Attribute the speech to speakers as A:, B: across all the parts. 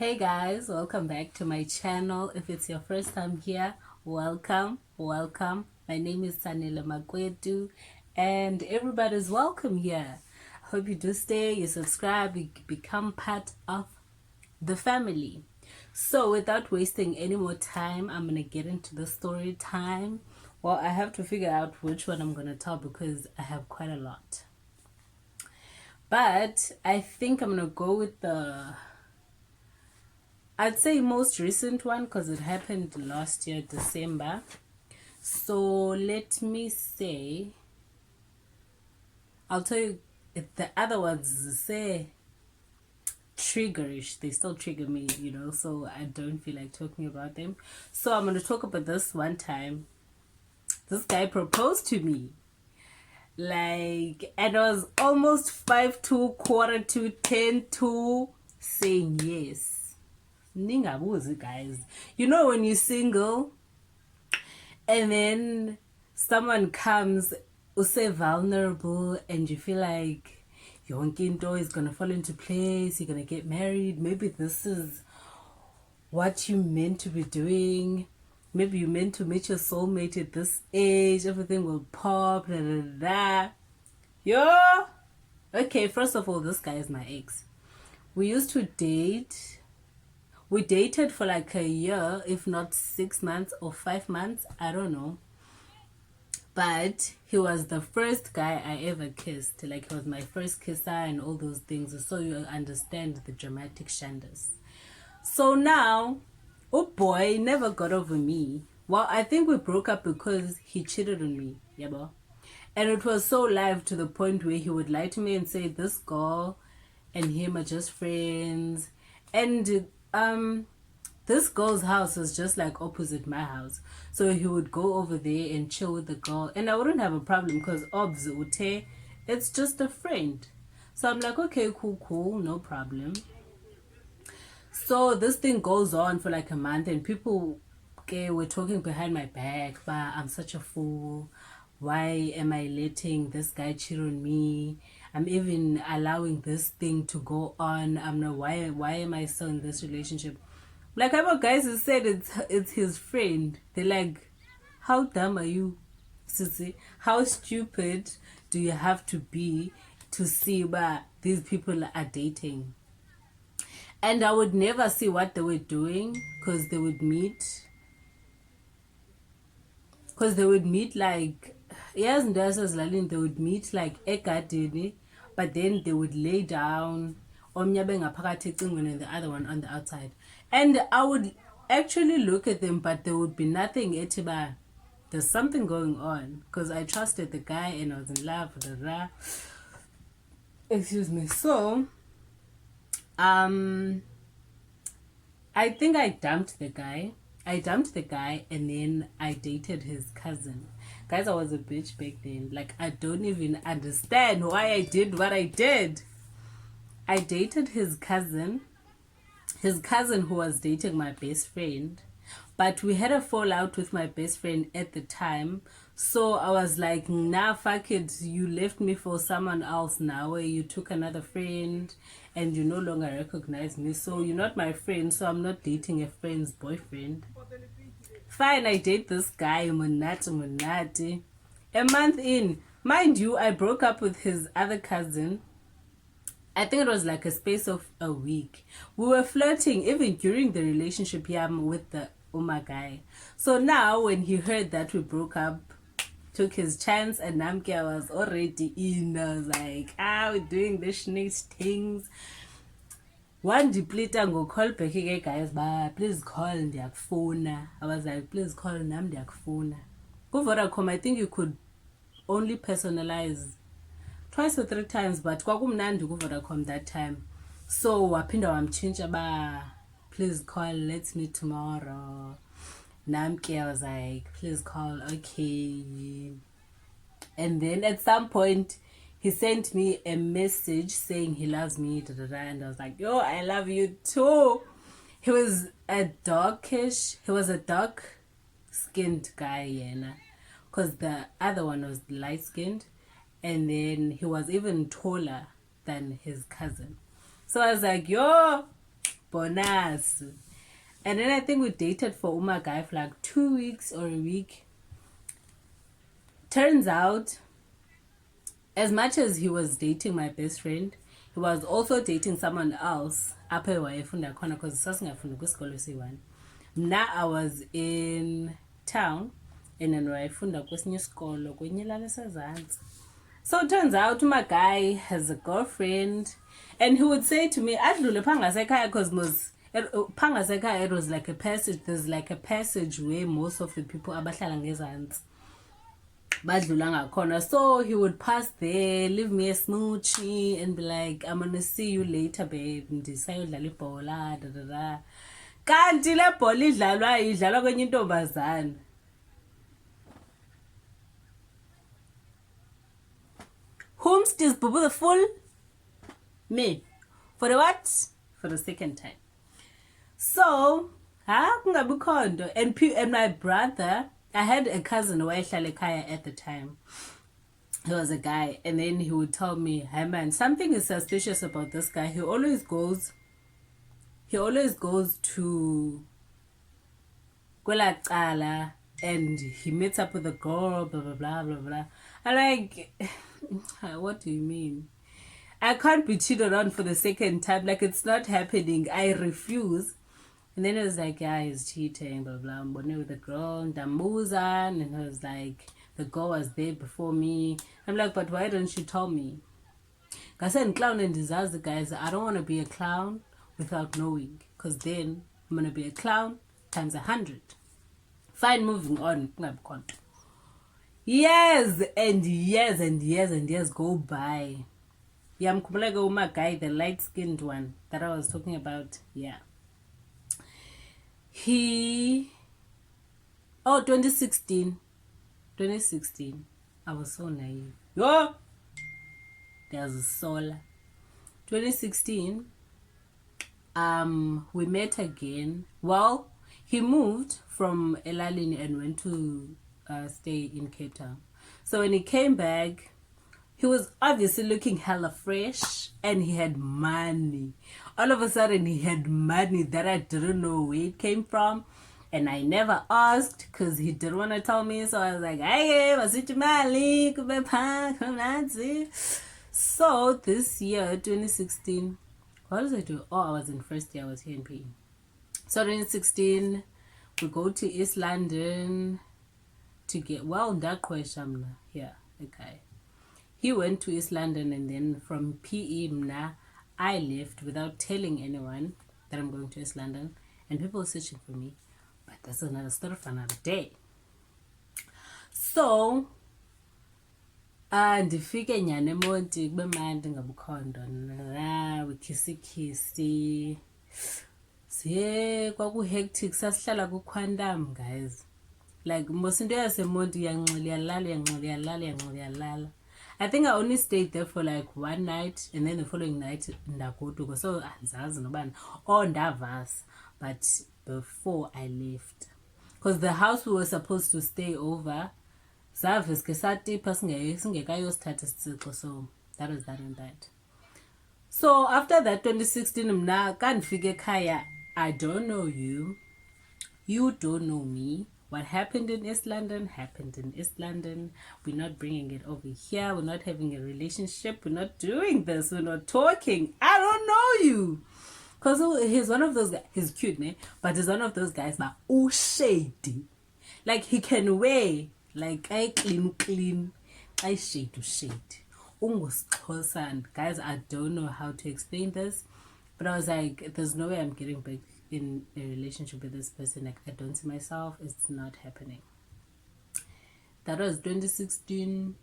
A: Hey guys, welcome back to my channel. If it's your first time here, welcome. My name is Sanela Makwedu and everybody's welcome here. I hope you do stay, you subscribe, you become part of the family. So without wasting any more time, I'm gonna get into the story time. Well, I have to figure out which one I'm gonna tell because I have quite a lot. But I think I'm gonna go with I'd say most recent one because it happened last year, December. So let me say, I'll tell you, if the other ones say triggerish, they still trigger me, so I don't feel like talking about them. So I'm going to talk about this one time. This guy proposed to me. And it was almost 5 to 10 to saying yes. Ningabuzi, guys. You know when you're single and then someone comes who's so vulnerable and you feel like your into is gonna fall into place, you're gonna get married, maybe this is what you meant to be doing, maybe you meant to meet your soulmate at this age, everything will pop, da da da. Yo, okay, first of all, this guy is my ex. We used to date. We dated for like a year, if not 6 months or 5 months, I don't know. But he was the first guy I ever kissed. Like, he was my first kisser and all those things. So you understand the dramatic shanders. So now, oh boy, never got over me. Well, I think we broke up because he cheated on me. Yeah, bro. And it was so live to the point where he would lie to me and say, this girl and him are just friends. And this girl's house was just like opposite my house, so he would go over there and chill with the girl, and I wouldn't have a problem because obs ute, it's just a friend. So I'm like, okay, cool, no problem. So this thing goes on for like a month, and people, okay, were talking behind my back, but I'm such a fool. Why am I letting this guy cheat on me? I'm even allowing this thing to go on. I'm not, why am I still in this relationship? Like, other guys who said it's his friend. They're like, how dumb are you, Sissy? How stupid do you have to be to see that these people are dating? And I would never see what they were doing because they would meet. Like, yes, and they would meet like egadini, but then they would lay down on the other one on the outside. And I would actually look at them, but there would be nothing etiba. There's something going on because I trusted the guy and I was in love. Excuse me. So, I think I dumped the guy. And then I dated his cousin. Guys, I was a bitch back then. Like, I don't even understand why I did what I did. I dated his cousin who was dating my best friend. But we had a fallout with my best friend at the time. So I was like, nah, fuck it. You left me for someone else now, where you took another friend and you no longer recognize me. So you're not my friend, so I'm not dating a friend's boyfriend. Fine, I date this guy, Munati. A month in, mind you, I broke up with his other cousin. I think it was like a space of a week. We were flirting even during the relationship with the Uma guy. So now when he heard that we broke up, took his chance, and Namke was already in. I was like, we're doing the nice things. One depleter go call back again, guys, but please call ndiyakufuna. I was like, please call nam ndiyakufuna. Go Vodacom, I think you could only personalize twice or 3 times, but kwakumnandi ku Vodacom that time. So waphinda wamchintsha ba, please call, let's meet tomorrow. Namke, I was like, please call, okay. And then at some point he sent me a message saying he loves me, and I was like, yo, I love you too. He was a dark-skinned guy, because the other one was light-skinned, and then he was even taller than his cousin. So I was like, yo, bonus. And then I think we dated for Uma guy for like 2 weeks or a week. Turns out, as much as he was dating my best friend, he was also dating someone else apha ewayefunda khona because sasingafunda kwisikolo siyi-1. Now I was in town and then wayefunda kwesinye isikolo kwenye ilali esezantsi. So it turns out my guy has a girlfriend and he would say to me, adlule phangasekhaya because phangasekhaya it was like a passage, there's like a passage where most of the people abahlala ngezantsi badlula ngakhona. So he would pass there, leave me a smoochie and be like, I'm gonna see you later babe, ndisayodlala ibhola da da da. Kanti le bhola idlalwa kwenye intombazana. Whomst is Bubu the fool? Me. For the what? For the second time. So, kungabikho. And my brother, I had a cousin wayehlala ekhaya at the time. He was a guy, and then he would tell me, hey man, something is suspicious about this guy. He always goes to Kwela Cala and he meets up with a girl, blah blah blah blah blah. I'm like, what do you mean? I can't be cheated on for the second time. Like, it's not happening. I refuse. And then it was like, yeah, he's cheating, blah blah. I'm born with a girl, Damuzan, and it was like, the girl was there before me. I'm like, but why don't you tell me? I said, clown and disaster, guys. I don't want to be a clown without knowing, because then I'm gonna be a clown times 100. Fine, moving on. Years and years and years and years go by. Yeah, I'm kumulaga uma guy, the light-skinned one that I was talking about. Yeah. 2016. I was so naive. Yo! There's a soul. 2016. We met again. Well, he moved from Elalini and went to stay in Cape Town. So when he came back, he was obviously looking hella fresh and he had money. All of a sudden, he had money that I didn't know where it came from. And I never asked because he didn't want to tell me. So I was like, hey, so this year, 2016, what was I doing? Oh, I was in first year. I was here in PE. So 2016, we go to East London to get, well, that question. Yeah, okay. He went to East London and then from PE, I left without telling anyone that I'm going to East London. And people were searching for me. But that's another story for another day. So, ndifike nyane emonti kube mandi ngabukhondo we kissy siye kwaku-hectic sasihlala ku-Quantum, guys. Like most into yasemonti uyanxila. I think I only stayed there for like one night and then the following night ndagoduka. So andizazi nobani or ndavasa, but before I left, because the house we were supposed to stay over, so that was that and that. So after that 2016 mna kanifike ekhaya, I don't know you don't know me. What happened in East London happened in East London. We're not bringing it over here. We're not having a relationship. We're not doing this. We're not talking. I don't know you. Because he's one of those guys. He's cute, ne? But he's one of those guys that shady. Like, he can wear, like, I clean. I shade to shade. Almost and guys, I don't know how to explain this. But I was like, there's no way I'm getting back in a relationship with this person. Like, I don't see myself. It's not happening. That was 2016.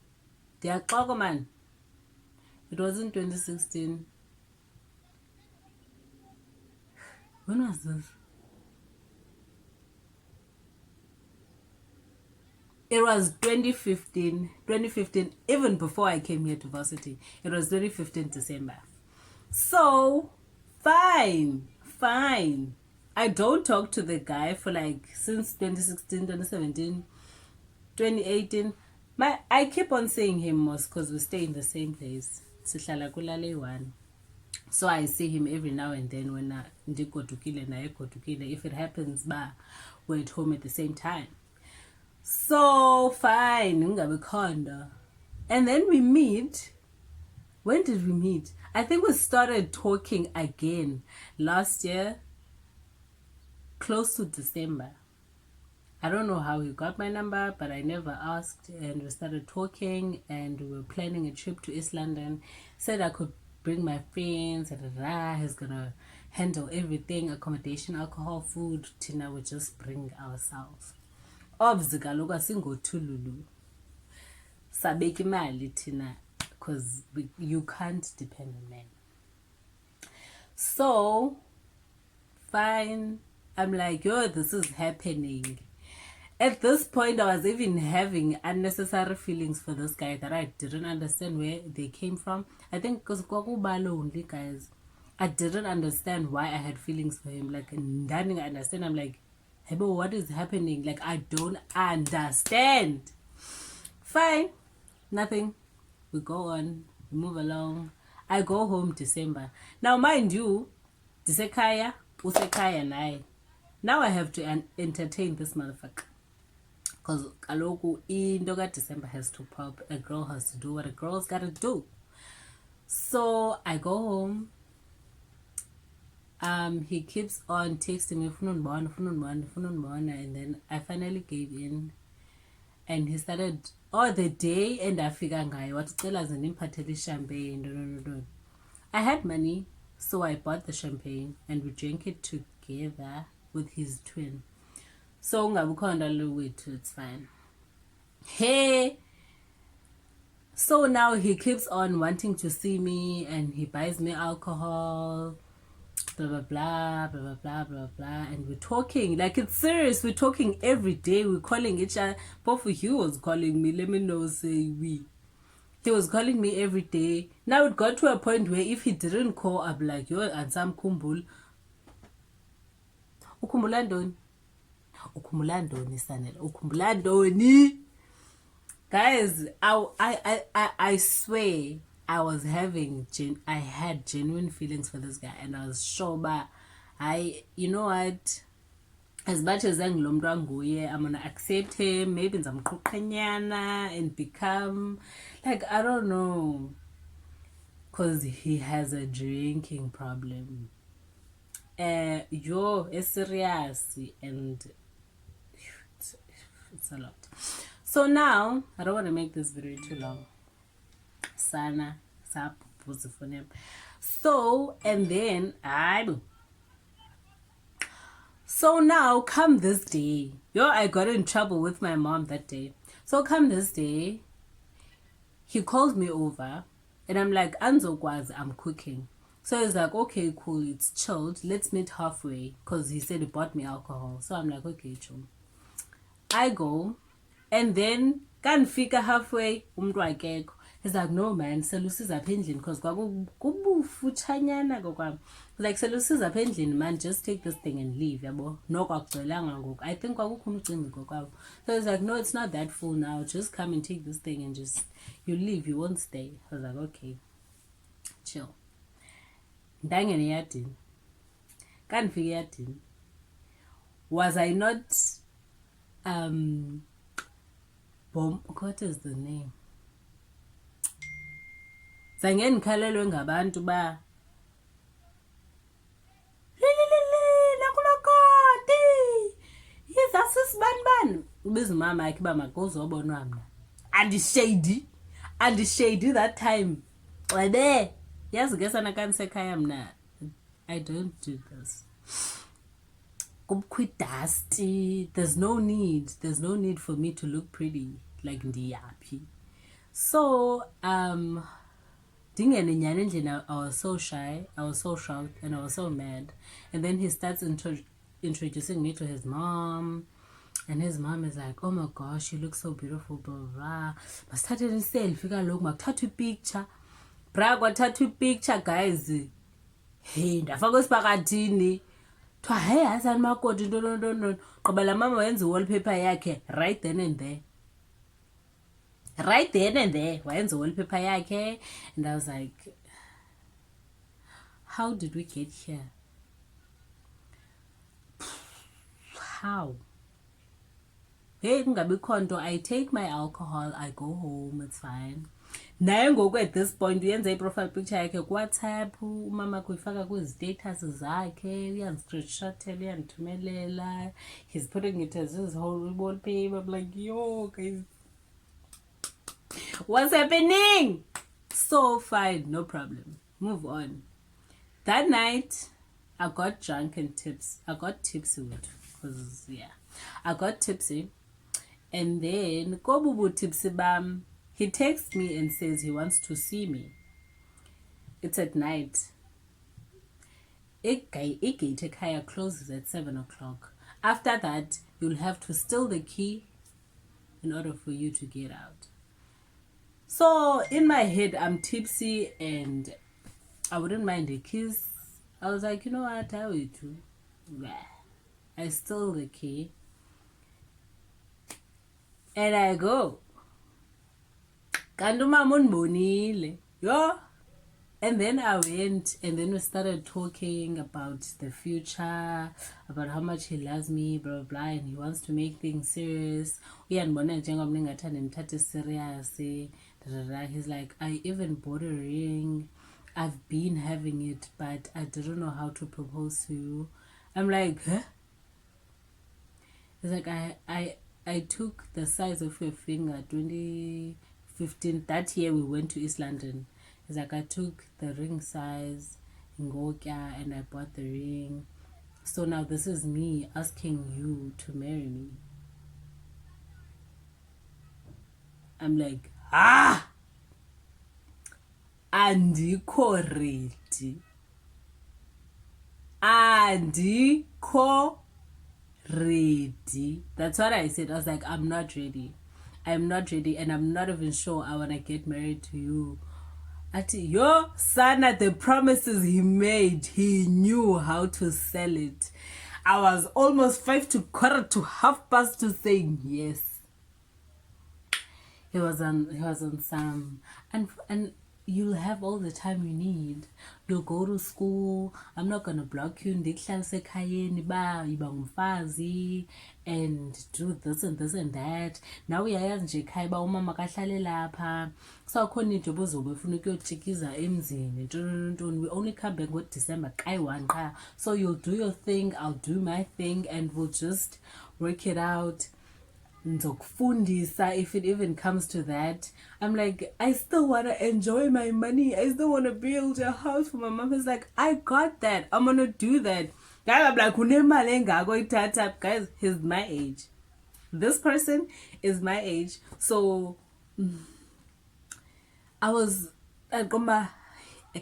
A: Man. It wasn't 2016. When was this? It was 2015. 2015, even before I came here to varsity. It was 2015 December. So, fine. I don't talk to the guy for like since 2016, 2017, 2018. I keep on seeing him most because we stay in the same place. Sihlala kulale one. So I see him every now and then when ndigodukile naye egodukile. If it happens, we're at home at the same time. So fine, and then we meet. When did we meet? I think we started talking again last year, close to December. I don't know how he got my number, but I never asked, and we started talking, and we were planning a trip to East London. Said I could bring my friends, he's gonna handle everything, accommodation, alcohol, food. Tina would just bring ourselves. Obviously, kaloku asingothululu. Sabeki mali Tina, because you can't depend on men. So, fine. I'm like, yo, this is happening. At this point, I was even having unnecessary feelings for this guy that I didn't understand where they came from. I think because only guys, I didn't understand why I had feelings for him. Like, I didn't understand. I'm like, hey, but what is happening? Like, I don't understand. Fine, nothing. We go on, we move along. I go home December. Now, mind you, Disekaya, Usekaya, and now I have to entertain this motherfucker. Because kaloku into December has to pop. A girl has to do what a girl's gotta do. So I go home. He keeps on texting me, and then I finally gave in. And he started, the day, and I figured, what champagne. I had money, so I bought the champagne, and we drank it together with his twin. So it's fine. Hey, so now he keeps on wanting to see me, and he buys me alcohol, blah blah blah blah blah blah blah blah, and we're talking like it's serious. We're talking every day. We're calling each other. Both of you was calling me. Let me know, say we. He was calling me every day. Now it got to a point where if he didn't call, I'd be like, yo, and some kumbul. Ukumulandoni. Ukumulandoni, Sanel. Ukumulandoni. Guys, I swear I was having I had genuine feelings for this guy, and I was sure, but you know what, as much as I'm gonna accept him, maybe and become like, I don't know, because he has a drinking problem. It's serious, and it's a lot. So now, I don't want to make this video too long. Sana, so, and then, so now, come this day. I got in trouble with my mom that day. So come this day, he calls me over, and I'm like, Anzokwazi, I'm cooking. So he's like, okay, cool, it's chilled. Let's meet halfway, because he said he bought me alcohol. So I'm like, okay, chill. I go, and then kanifika halfway umuntu akekho. He's like, no man, selusiza apha endlini, because kubufutshanyana kokwam. Like, selusiza apha endlini man, just take this thing and leave, yabo. No kwakugcwelanga ngoku. I think kwakukho umcimbi kokwabo. So he's like, no, it's not that full now. Just come and take this thing and just, you leave, you won't stay. I was like, okay, chill. Ndangena eyadini. Kanifika eyadini. Was I not what is the name? Zange ndikhalelwe ngabantu ba nakulokoti yiza sisibanibani ubiza umama yakhe uba makuzobonwa mna andishady that time webe yazi ke sana kanisekhaya mna I don't do this. Quite dusty. There's no need for me to look pretty like ndiyapi. So dingene nyane endlini, I was so shy, I was so shocked, and I was so mad. And then he starts introducing me to his mom, and his mom is like, oh my gosh, you look so beautiful, blah blah. Masithathe iselfie kaloku, makuthatha picture. Bra kwathatha picture, guys. Hey, ndafaka esiphakathini. Hey, Hasan Makoti, no. Qabala mama wenza wallpaper yakhe right then and there. Right then and there. Wenza wallpaper yakhe. And I was like, How did we get here? How? Hey, I take my alcohol, I go home, it's fine. Naye at this point uyenza i-profile picture yakhe kuWhatsApp, umama kuyifaka kwizi-status zakhe, uyandistrichtshothela, uyandithumelela, he's putting it as his whole wallpaper. I'm like, yo guys, what's happening? So fine, no problem, move on. That night I got drunk and I got tipsy because I got tipsy, and then kobubu tipsy bam, he texts me and says he wants to see me. It's at night. Igate ekhaya closes at 7 o'clock. After that, you'll have to steal the key in order for you to get out. So in my head, I'm tipsy and I wouldn't mind a kiss. I was like, you know what, I will too. I steal the key and I go. Yo. And then I went, and then we started talking about the future, about how much he loves me, blah, blah, blah, and he wants to make things serious. He's like, I even bought a ring. I've been having it, but I didn't know how to propose to you. I'm like, huh? He's like, I took the size of your finger, 2015. That year we went to East London. It's like, I took the ring size in Gokia and I bought the ring. So now this is me asking you to marry me. I'm like, andikho ready. That's what I said. I was like, I'm not ready, and I'm not even sure I want to get married to you. Yo, son, at the promises he made, he knew how to sell it. I was almost 5 to 2 saying yes. He was on some, and you'll have all the time you need. You'll go to school. I'm not gonna block you. And do this and this and that. Now we are nje ekhaya ba umama kahlale lapha. So akhona into obuzobe ufuna ukuyotshikiza emzini. We only come back with December kai 1 qha. So you'll do your thing, I'll do my thing, and we'll just work it out. If it even comes to that. I'm like, I still want to enjoy my money. I still want to build a house for my mom. It's like, I got that. I'm going to do that. I'm like, guys, he's my age. This person is my age. So I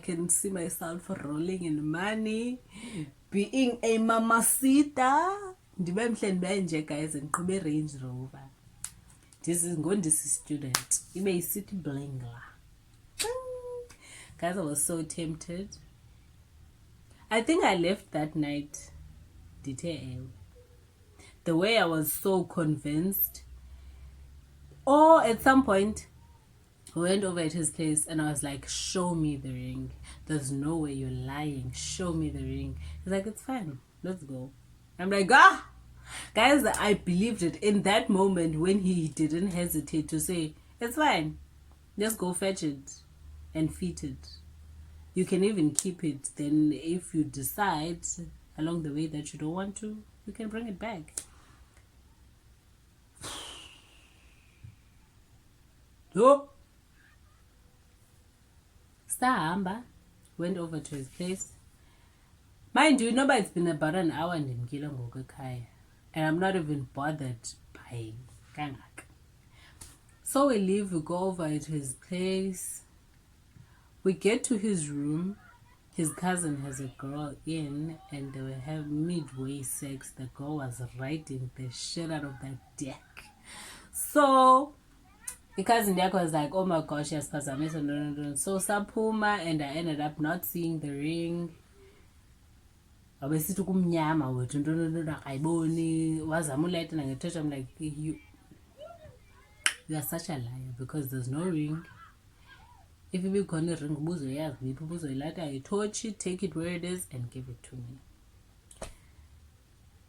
A: can see myself rolling in money, being a mamacita. Ndibe mhle ndibe nje guys ndiqhube Range Rover. This is ngondisi student. Ibe isithi blingla. Guys, I was so tempted. I think I left that night. The way I was so convinced. Or at some point, we went over at his place and I was like, show me the ring. There's no way you're lying. Show me the ring. He's like, it's fine. Let's go. I'm like, guys, I believed it in that moment when he didn't hesitate to say, it's fine. Just go fetch it and feed it. You can even keep it. Then if you decide along the way that you don't want to, you can bring it back. So, Sahamba went over to his place. Mind you, it's been about an hour and and I'm not even bothered by Kangak. So we leave, we go over to his place. We get to his room. His cousin has a girl in, and they will have midway sex. The girl was riding the shit out of that deck. So the cousin deck was like, oh my gosh, yes, no. So Sapuma, and I ended up not seeing the ring. Abesithi kumnyama wethu into akayiboni wazama ulight nangetouch. I'm like, you are such a liar, because there's no ring, If you be gonna ring buzo, yeah, people buzo later, I torch it, take it where it is, and give it to me.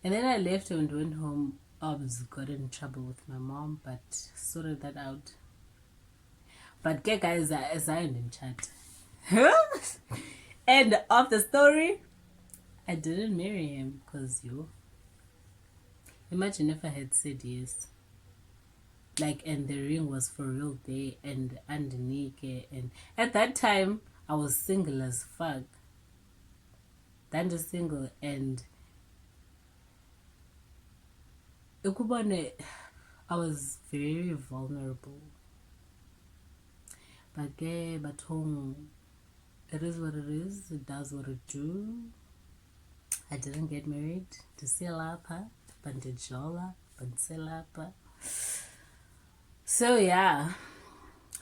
A: And then I left and went home. I got in trouble with my mom, but sorted that out. But get guys, as I didn't chat. End of the story. I didn't marry him because you. Imagine if I had said yes. Like, and the ring was for real there and underneath, and at that time I was single as fuck. Then just single, and I was very vulnerable. But home, it is what it is. It does what it do. I didn't get married. Disilapa, bandijola, bansilapa. So yeah,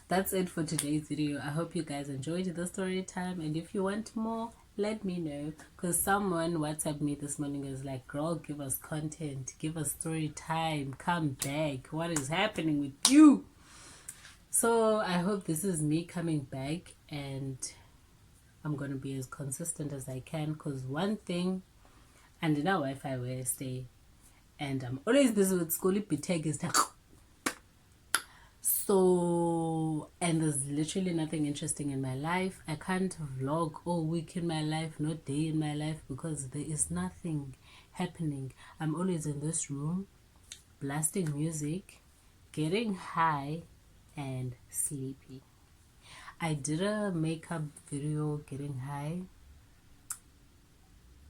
A: that's it for today's video. I hope you guys enjoyed the story time, and if you want more, let me know, because someone WhatsApped me this morning is like, girl, give us content, give us story time, come back, what is happening with you? So I hope this is me coming back, and I'm gonna be as consistent as I can, because one thing, and in our Wi-Fi where I stay, and I'm always busy with school, tag is so, and there's literally nothing interesting in my life. I can't vlog all week in my life, no day in my life, because there is nothing happening. I'm always in this room, blasting music, getting high, and sleepy. I did a makeup video getting high.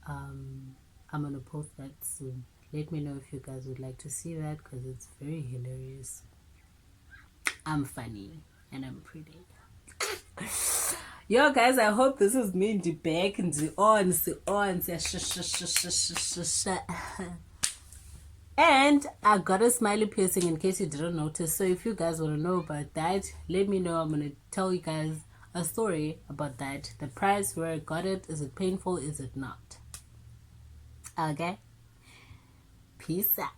A: I'm gonna post that soon. Let me know if you guys would like to see that, because it's very hilarious. I'm funny and I'm pretty. Yo guys, I hope this is me in the back and the on. And I got a smiley piercing in case you didn't notice. So if you guys want to know about that, let me know. I'm gonna tell you guys a story about that. The price, where I got it, is it painful, is it not? Okay, peace out.